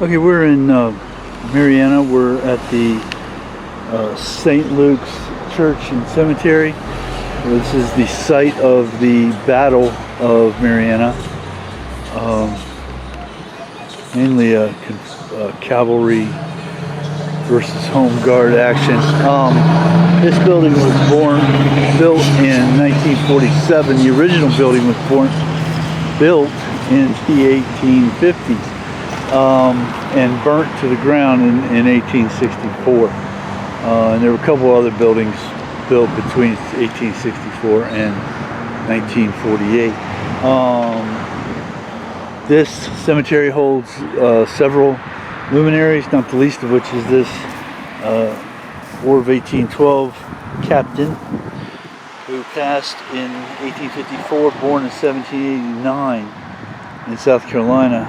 Okay, we're in Marianna. We're at the St. Luke's Church and Cemetery. This is the site of the Battle of Marianna. Mainly a cavalry versus home guard action. This building was built in 1947. The original building was built in the 1850s. And burnt to the ground in 1864. And there were a couple other buildings built between 1864 and 1948. This cemetery holds several luminaries, not the least of which is this War of 1812 captain who passed in 1854, born in 1789 in South Carolina.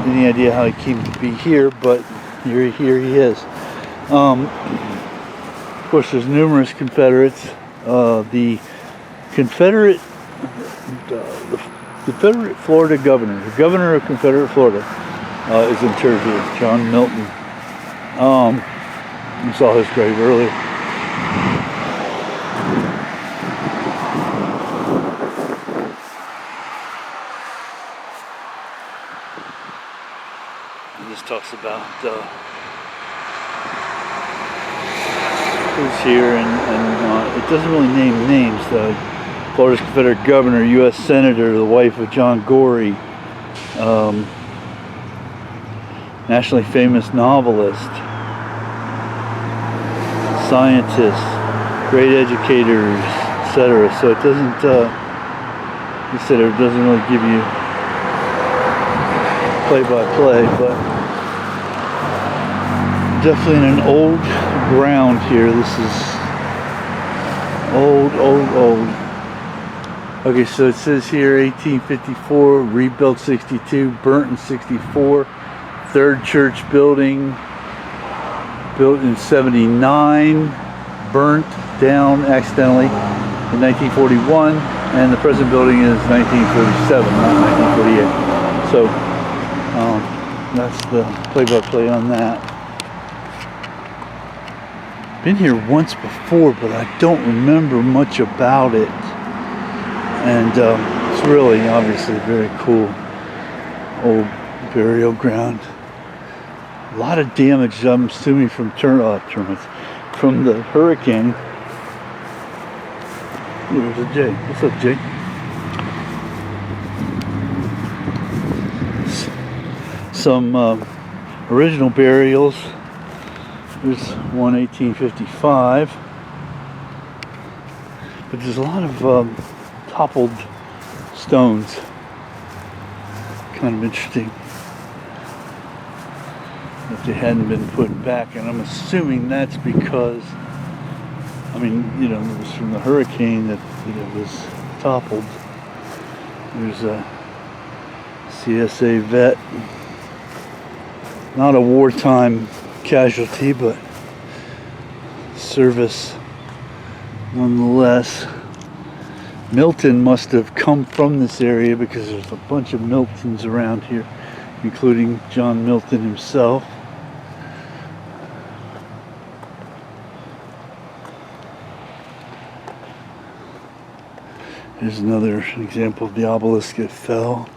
Any idea how he came to be here, but here he is. Of course, there's numerous Confederates. The Confederate Florida governor, the governor of Confederate Florida, is interred here, John Milton. You saw his grave earlier. This talks about who's here, and it doesn't really name names. Florida's Confederate Governor, U.S. Senator, the wife of John Gorrie, nationally famous novelist, scientists, great educators, etc. So it doesn't, it doesn't really give you play-by-play, but definitely in an old ground here. This is old. Okay, so it says here 1854, rebuilt 62, burnt in 64, third church building built in 79, burnt down accidentally in 1941, and the present building is 1947, not 1948. So that's the play-by-play on that. Been here once before, but I don't remember much about it. And it's really, obviously, very cool old burial ground. A lot of damage, I'm assuming, from termites, from the hurricane. There's a Jay. What's up, Jay? Some original burials. There's one 1855, but there's a lot of toppled stones. Kind of interesting that they hadn't been put back, and I'm assuming that's because, it was from the hurricane that it was toppled. There's a CSA vet. Not a wartime casualty, but service nonetheless. Milton must have come from this area because there's a bunch of Miltons around here, including John Milton himself. Here's another example of the obelisk that fell.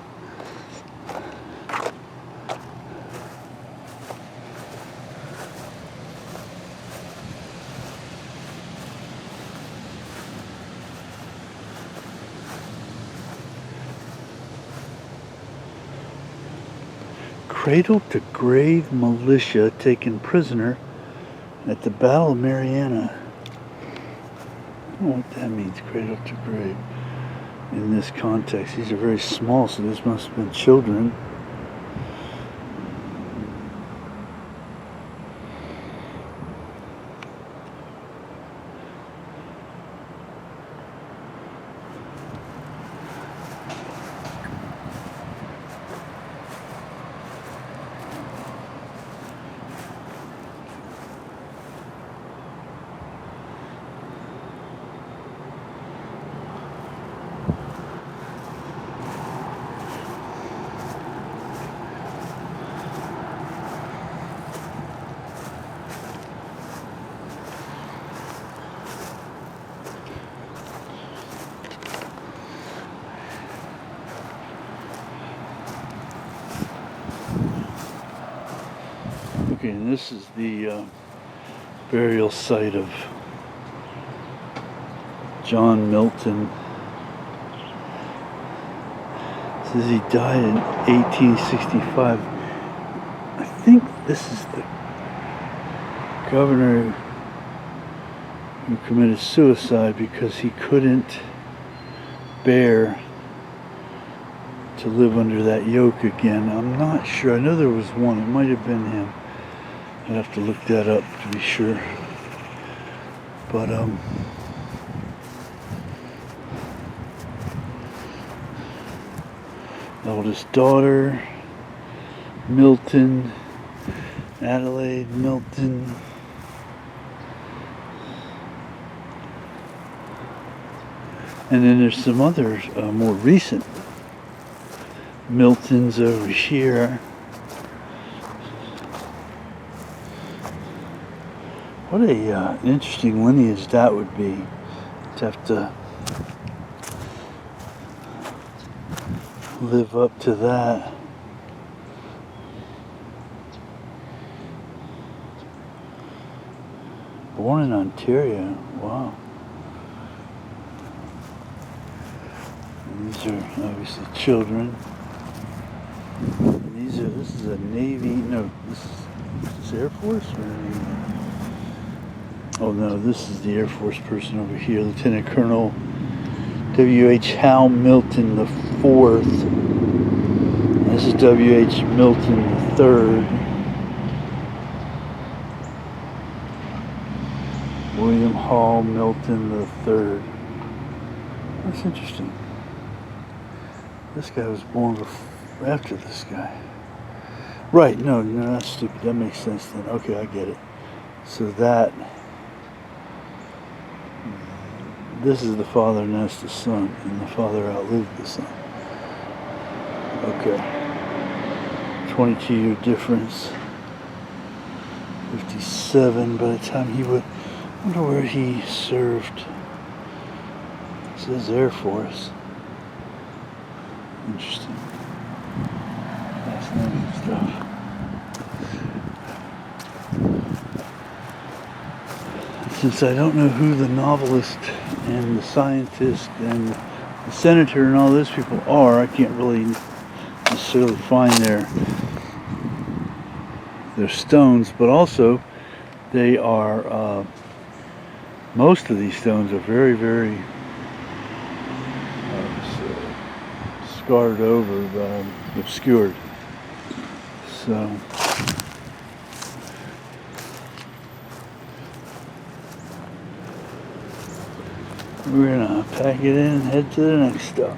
Cradle to grave militia taken prisoner at the Battle of Marianna. I don't know what that means, cradle to grave, in this context. These are very small, so this must have been children. Okay, and this is the burial site of John Milton. It says he died in 1865. I think this is the governor who committed suicide because he couldn't bear to live under that yoke again. I'm not sure. I know there was one. It might have been him. I'd have to look that up to be sure. But eldest daughter, Milton, Adelaide Milton. And then there's some other more recent Miltons over here. What a interesting lineage that would be, to have to live up to that. Born in Ontario, wow. And these are obviously children. And this is a Navy, no, this is Air Force or Navy? Oh no, this is the Air Force person over here, Lieutenant Colonel W.H. Hal Milton the Fourth. This is W.H. Milton the Third. William Hall Milton the Third. That's interesting. This guy was born after this guy. Right, no, that's stupid. That makes sense then. Okay, I get it. So this is the father and that's the son, and the father outlived the son. Okay. 22-year difference. 57 by the time he would. I wonder where he served. It says Air Force. Interesting. Fascinating stuff. Since I don't know who the novelist and the scientist and the senator and all those people are, I can't really necessarily find their stones, but also they are, most of these stones are very, very scarred over, obscured. So we're gonna pack it in and head to the next stop.